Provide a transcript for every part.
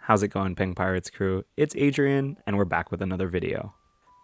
How's it going, Peng Pirates crew? It's Adrian, and we're back with another video.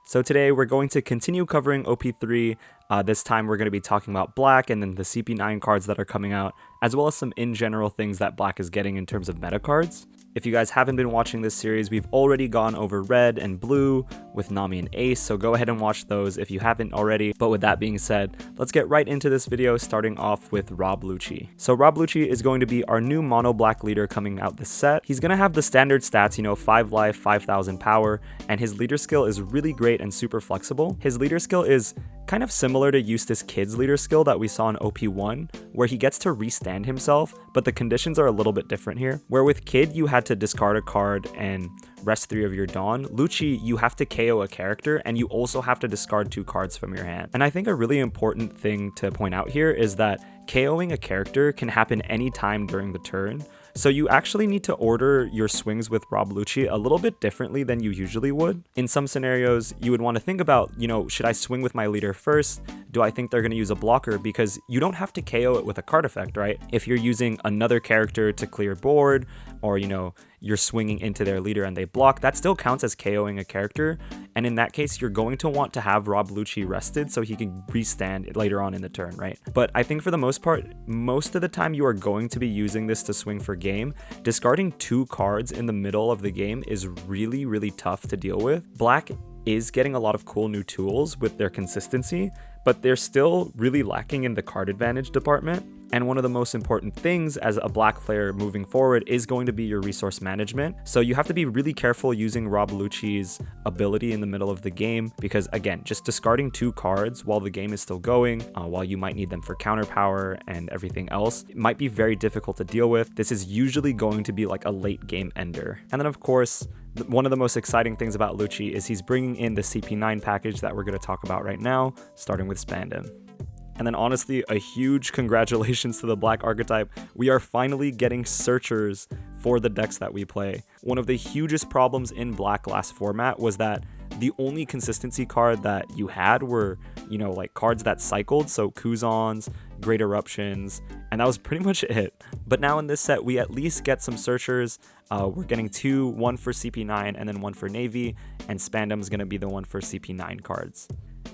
So today we're going to continue covering OP3. This time we're going to be talking about Black and then the CP9 cards that are coming out, as well as some in general things that Black is getting in terms of meta cards. If you guys haven't been watching this series, we've already gone over Red and Blue with Nami and Ace, so go ahead and watch those if you haven't already. But with that being said, let's get right into this video, starting off with Rob Lucci. So Rob Lucci is going to be our new mono black leader coming out this set. He's going to have the standard stats, 5 life, 5,000 power, and his leader skill is really great and super flexible. His leader skill is kind of similar to Eustace Kid's leader skill that we saw in OP1, where he gets to restand himself, but the conditions are a little bit different here. Where with Kid, you had to discard a card and rest 3 of your Dawn. Lucci, you have to KO a character, and you also have to discard 2 cards from your hand. And I think a really important thing to point out here is that KOing a character can happen anytime during the turn. So you actually need to order your swings with Rob Lucci a little bit differently than you usually would. In some scenarios, you would want to think about, should I swing with my leader first? Do I think they're going to use a blocker? Because you don't have to KO it with a card effect, right? If you're using another character to clear board, or you're swinging into their leader and they block, that still counts as KOing a character. And in that case, you're going to want to have Rob Lucci rested so he can restand later on in the turn, right? But I think for the most part, most of the time you are going to be using this to swing for game. Discarding 2 cards in the middle of the game is really, really tough to deal with. Black is getting a lot of cool new tools with their consistency, but they're still really lacking in the card advantage department. And one of the most important things as a Black player moving forward is going to be your resource management. So you have to be really careful using Rob Lucci's ability in the middle of the game, because again, just discarding 2 cards while the game is still going, while you might need them for counter power and everything else, it might be very difficult to deal with. This is usually going to be like a late game ender. And then of course, one of the most exciting things about Lucci is he's bringing in the CP9 package that we're going to talk about right now, starting with Spandam. And then honestly, a huge congratulations to the Black archetype. We are finally getting searchers for the decks that we play. One of the hugest problems in Black last format was that the only consistency card that you had were, like cards that cycled, so Kuzans, Great Eruptions, and that was pretty much it. But now in this set, we at least get some searchers. We're getting 2, one for CP9 and then one for Navy, and Spandam's gonna be the one for CP9 cards.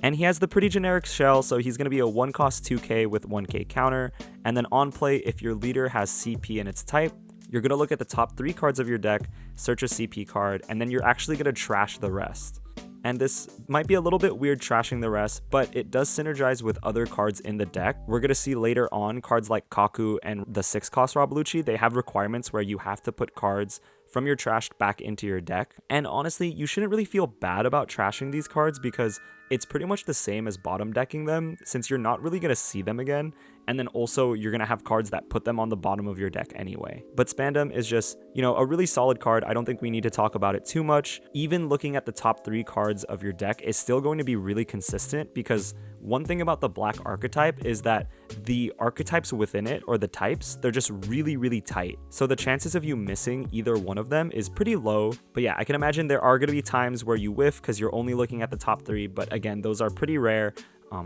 And he has the pretty generic shell, so he's going to be a 1-cost 2k with 1k counter. And then on play, if your leader has CP in its type, you're going to look at the top 3 cards of your deck, search a CP card, and then you're actually going to trash the rest. And this might be a little bit weird trashing the rest, but it does synergize with other cards in the deck. We're going to see later on cards like Kaku and the 6-cost Rob Lucci. They have requirements where you have to put cards from your trashed back into your deck. And honestly, you shouldn't really feel bad about trashing these cards because it's pretty much the same as bottom decking them, since you're not really going to see them again. And then also you're going to have cards that put them on the bottom of your deck anyway. But Spandam is just, a really solid card. I don't think we need to talk about it too much. Even looking at the top 3 cards of your deck is still going to be really consistent, because one thing about the Black archetype is that the archetypes within it, or the types, they're just really, really tight. So the chances of you missing either one of them is pretty low. But yeah, I can imagine there are going to be times where you whiff because you're only looking at the top 3. But again, those are pretty rare.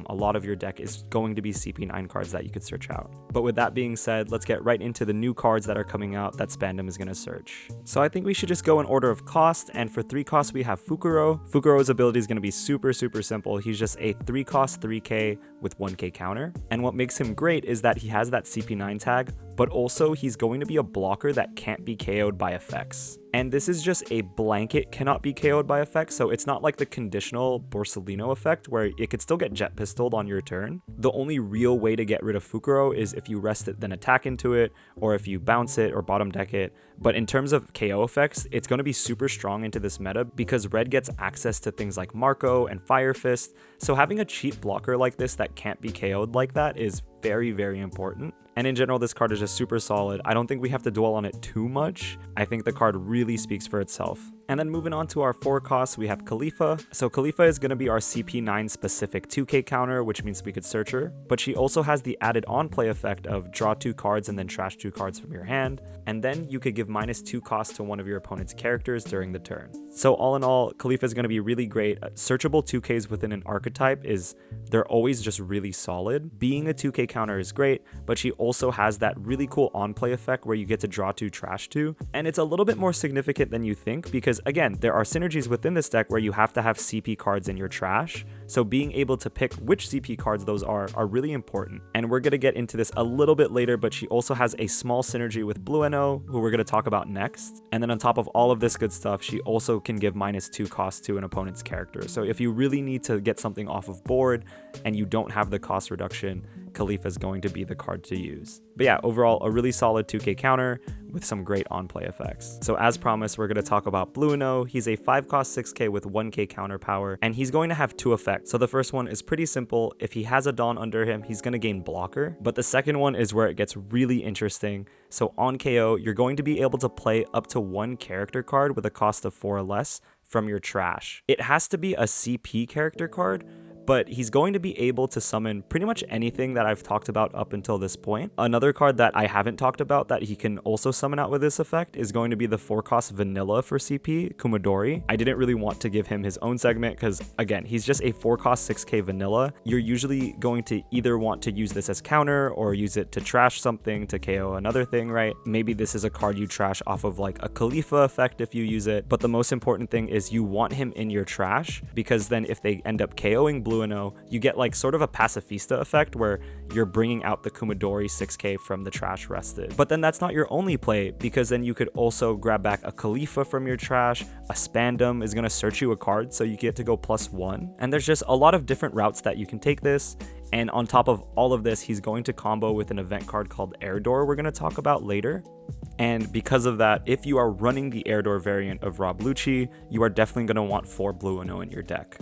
A lot of your deck is going to be CP9 cards that you could search out. But with that being said, let's get right into the new cards that are coming out that Spandam is going to search. So I think we should just go in order of cost, and for 3 costs we have Fukuro. Fukuro's ability is going to be super, super simple. He's just a 3-cost 3k with 1k counter. And what makes him great is that he has that CP9 tag, but also he's going to be a blocker that can't be KO'd by effects. And this is just a blanket cannot be KO'd by effects, so it's not like the conditional Borsellino effect where it could still get jet pistoled on your turn. The only real way to get rid of Fukuro is if you rest it then attack into it, or if you bounce it or bottom deck it. But in terms of KO effects, it's going to be super strong into this meta because red gets access to things like Marco and Fire Fist, so having a cheap blocker like this that can't be KO'd like that is very, very important. And in general, this card is just super solid. I don't think we have to dwell on it too much. I think the card really speaks for itself. And then moving on to our 4 costs, we have Khalifa. So Khalifa is going to be our CP9 specific 2k counter, which means we could search her. But she also has the added on play effect of draw 2 cards and then trash 2 cards from your hand. And then you could give -2 cost to one of your opponent's characters during the turn. So all in all, Khalifa is going to be really great. Searchable 2ks within an archetype they're always just really solid. Being a 2k counter is great, but she also has that really cool on-play effect where you get to draw 2 trash 2, and it's a little bit more significant than you think because, again, there are synergies within this deck where you have to have CP cards in your trash, so being able to pick which CP cards those are really important. And we're going to get into this a little bit later, but she also has a small synergy with Blueno, who we're going to talk about next. And then on top of all of this good stuff, she also can give -2 cost to an opponent's character. So if you really need to get something off of board and you don't have the cost reduction, Khalifa is going to be the card to use. But yeah, overall, a really solid 2k counter with some great on-play effects. So as promised, we're going to talk about Blueno. He's a 5 cost 6k with 1k counter power, and he's going to have 2 effects. So the first one is pretty simple. If he has a Dawn under him, he's going to gain blocker. But the second one is where it gets really interesting. So on KO, you're going to be able to play up to 1 character card with a cost of 4 or less from your trash. It has to be a CP character card, but he's going to be able to summon pretty much anything that I've talked about up until this point. Another card that I haven't talked about that he can also summon out with this effect is going to be the 4 cost vanilla for CP, Kumadori. I didn't really want to give him his own segment because, again, he's just a 4 cost 6k vanilla. You're usually going to either want to use this as counter or use it to trash something to KO another thing, right? Maybe this is a card you trash off of like a Khalifa effect if you use it, but the most important thing is you want him in your trash because then if they end up KOing Blueno, you get like sort of a pacifista effect where you're bringing out the Kumadori 6k from the trash rested. But then that's not your only play, because then you could also grab back a Khalifa from your trash. A Spandam is going to search you a card, so you get to go +1. And there's just a lot of different routes that you can take this. And on top of all of this, he's going to combo with an event card called Air Door we're going to talk about later. And because of that, if you are running the Air Door variant of Rob Lucci, you are definitely going to want 4 Blueno in your deck.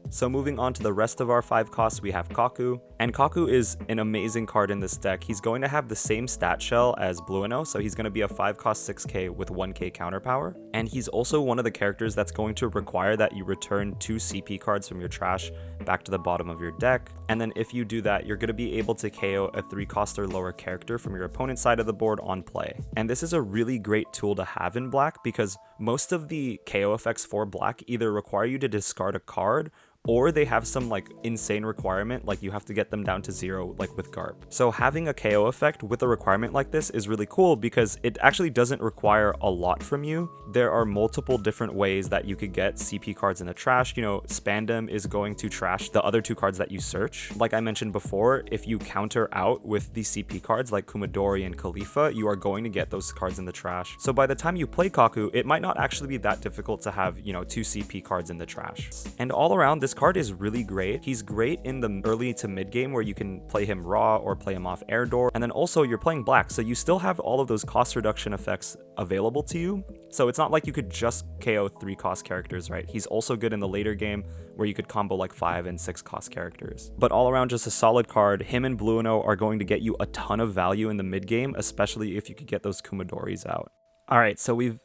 So moving on to the rest of our 5 costs, we have Kaku. And Kaku is an amazing card in this deck. He's going to have the same stat shell as Blueno, so he's going to be a 5 cost 6k with 1k counter power. And he's also one of the characters that's going to require that you return 2 CP cards from your trash back to the bottom of your deck. And then if you do that, you're going to be able to KO a 3 cost or lower character from your opponent's side of the board on play. And this is a really great tool to have in black because most of the KO effects for black either require you to discard a card or they have some like insane requirement, like you have to get them down to 0, like with Garp. So having a KO effect with a requirement like this is really cool because it actually doesn't require a lot from you. There are multiple different ways that you could get CP cards in the trash. You know, Spandam is going to trash the other 2 cards that you search. Like I mentioned before, if you counter out with the CP cards like Kumadori and Khalifa, you are going to get those cards in the trash. So by the time you play Kaku, it might not actually be that difficult to have, you know, 2 CP cards in the trash. And all around, this card is really great. He's great in the early to mid game where you can play him raw or play him off Air Door. And then also you're playing black, so you still have all of those cost reduction effects available to you. So it's not like you could just KO 3 cost characters, right? He's also good in the later game where you could combo like 5 and 6 cost characters. But all around, just a solid card. Him and Blueno are going to get you a ton of value in the mid game, especially if you could get those Kumadoris out. All right, so we've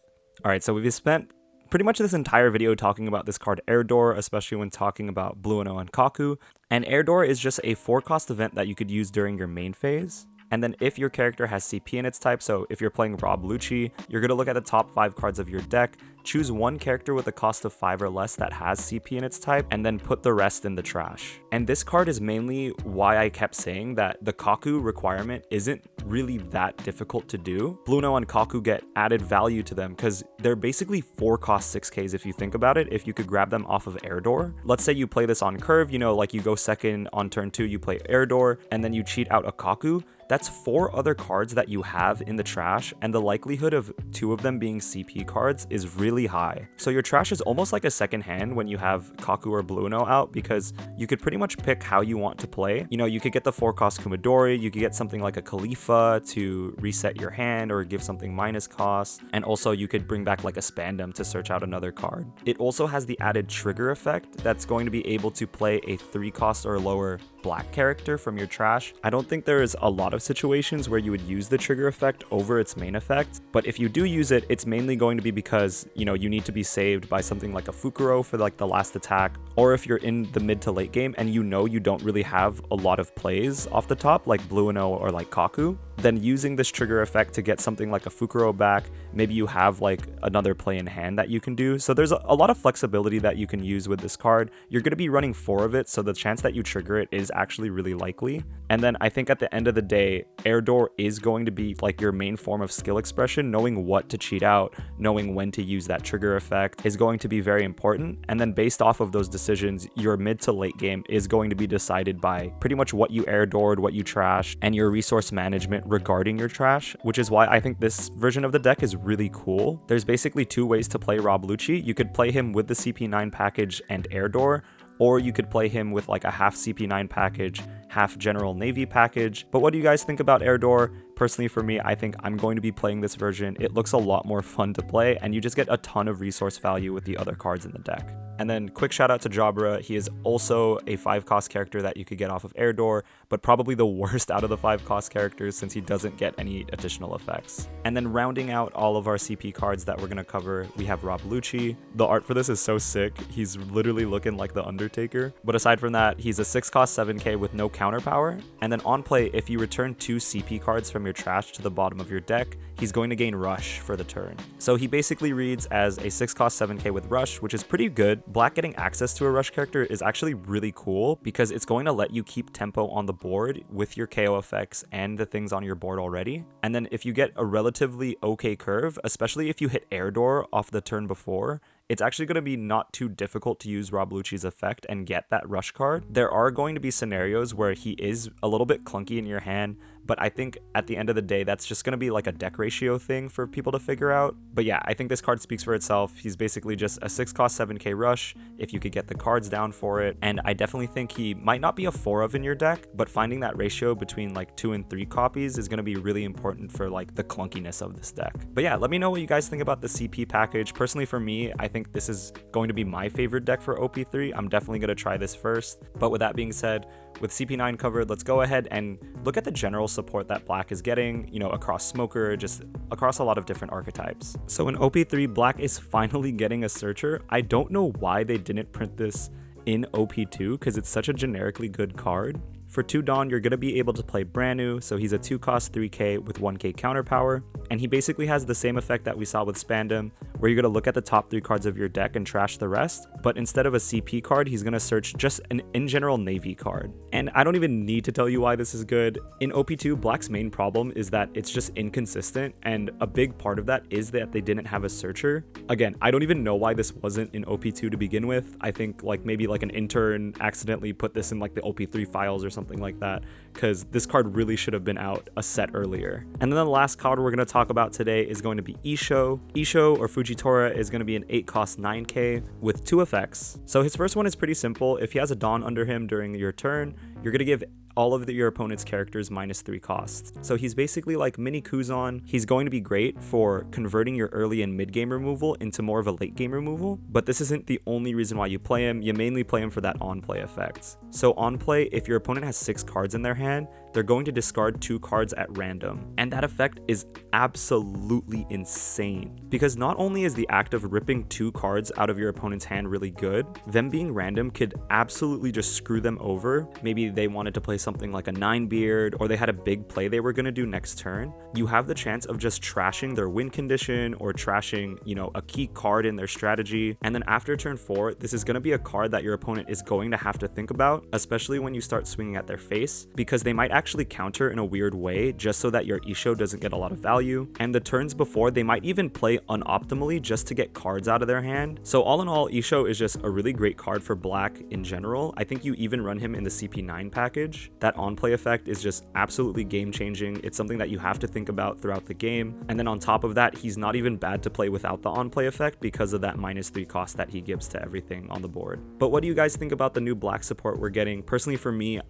spent pretty much this entire video talking about this card Air Door, especially when talking about Blueno and Kaku. And Air Door is just a 4 cost event that you could use during your main phase. And then if your character has CP in its type, so if you're playing Rob Lucci, you're going to look at the top 5 cards of your deck, choose 1 character with a cost of 5 or less that has CP in its type, and then put the rest in the trash. And this card is mainly why I kept saying that the Kaku requirement isn't really that difficult to do. Blueno and Kaku get added value to them because they're basically 4 cost 6Ks if you think about it, if you could grab them off of Air Door. Let's say you play this on curve, you know, like you go second on turn 2, you play Air Door, and then you cheat out a Kaku. That's 4 other cards that you have in the trash, and the likelihood of 2 of them being CP cards is really high. So your trash is almost like a second hand when you have Kaku or Blueno out, because you could pretty much pick how you want to play. You know, you could get the 4 cost Kumadori, you could get something like a Khalifa to reset your hand or give something minus cost, and also you could bring back like a Spandam to search out another card. It also has the added trigger effect that's going to be able to play a 3 cost or lower black character from your trash. I don't think there is a lot of situations where you would use the trigger effect over its main effect, but if you do use it, it's mainly going to be because, you know, you need to be saved by something like a Fukuro for like the last attack, or if you're in the mid to late game and you know you don't really have a lot of plays off the top like Blueno or like Kaku, then using this trigger effect to get something like a Fukuro back, maybe you have like another play in hand that you can do. So there's a lot of flexibility that you can use with this card. You're going to be running 4 of it, so the chance that you trigger it is actually really likely. And then I think at the end of the day, air door is going to be like your main form of skill expression. Knowing what to cheat out, knowing when to use that trigger effect is going to be very important. And then based off of those decisions, your mid to late game is going to be decided by pretty much what you air doored, what you trashed, and your resource management regarding your trash, which is why I think this version of the deck is really cool. There's basically two ways to play Rob Lucci. You could play him with the CP9 package and air door, or you could play him with like a half CP9 package, half General Navy package. But what do you guys think about air door? Personally, for me, I think I'm going to be playing this version. It looks a lot more fun to play, and you just get a ton of resource value with the other cards in the deck. And then quick shout out to Jabra. He is also a 5-cost character that you could get off of air door, but probably the worst out of the 5-cost characters since he doesn't get any additional effects. And then rounding out all of our CP cards that we're going to cover, we have Rob Lucci. The art for this is so sick. He's literally looking like the Undertaker. But aside from that, he's a 6-cost 7k with no counter power. And then on play, if you return 2 CP cards from your trash to the bottom of your deck, he's going to gain Rush for the turn. So he basically reads as a 6-cost 7k with Rush, which is pretty good. Black getting access to a Rush character is actually really cool because it's going to let you keep tempo on the board with your KO effects and the things on your board already. And then if you get a relatively okay curve, especially if you hit air door off the turn before, it's actually going to be not too difficult to use Rob Lucci's effect and get that Rush card. There are going to be scenarios where he is a little bit clunky in your hand, but I think at the end of the day, that's just going to be like a deck ratio thing for people to figure out. But yeah, I think this card speaks for itself. He's basically just a 6-cost 7k Rush if you could get the cards down for it. And I definitely think he might not be a 4 of in your deck, but finding that ratio between like 2 and 3 copies is going to be really important for like the clunkiness of this deck. But yeah, let me know what you guys think about the CP package. Personally, for me, I think this is going to be my favorite deck for OP3. I'm definitely going to try this first. But with that being said, with CP9 covered, let's go ahead and look at the general support that Black is getting, you know, across Smoker, just across a lot of different archetypes. So in OP3, Black is finally getting a Searcher. I don't know why they didn't print this in OP2 because it's such a generically good card. For 2 Dawn, you're going to be able to play brand new, so he's a 2-cost 3k with 1k counter power, and he basically has the same effect that we saw with Spandam, where you're going to look at the top 3 cards of your deck and trash the rest, but instead of a CP card, he's going to search just an in general Navy card. And I don't even need to tell you why this is good. In OP2, Black's main problem is that it's just inconsistent, and a big part of that is that they didn't have a Searcher. Again, I don't even know why this wasn't in OP2 to begin with. I think like maybe like an intern accidentally put this in like the OP3 files or something like that, because this card really should have been out a set earlier. And then the last card we're going to talk about today is going to be Isho. Isho, or Fujitora, is going to be an 8-cost 9k with 2 effects. So his first one is pretty simple. If he has a Dawn under him during your turn, you're going to give all of your opponent's characters -3 costs. So he's basically like mini Kuzan. He's going to be great for converting your early and mid game removal into more of a late game removal, but this isn't the only reason why you play him. You mainly play him for that on play effect. So on play, if your opponent has 6 cards in their hand, they're going to discard 2 cards at random. And that effect is absolutely insane, because not only is the act of ripping 2 cards out of your opponent's hand really good, them being random could absolutely just screw them over. Maybe they wanted to play something like a 9-beard, or they had a big play they were going to do next turn. You have the chance of just trashing their win condition or trashing, you know, a key card in their strategy. And then after turn 4, this is going to be a card that your opponent is going to have to think about, especially when you start swinging at their face, because they might actually counter in a weird way just so that your Isho doesn't get a lot of value. And the turns before, they might even play unoptimally just to get cards out of their hand. So all in all, Isho is just a really great card for Black in general. I think you even run him in the CP9 package. That on-play effect is just absolutely game-changing. It's something that you have to think about throughout the game. And then on top of that, he's not even bad to play without the on-play effect because of that -3 cost that he gives to everything on the board. But what do you guys think about the new Black support we're getting? Personally for me,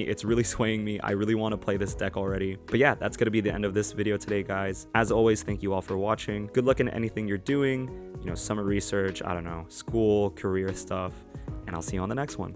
it's really swaying me. I really want to play this deck already. But yeah, that's going to be the end of this video today, guys. As always, thank you all for watching. Good luck in anything you're doing, you know, summer research, I don't know, school, career stuff, and I'll see you on the next one.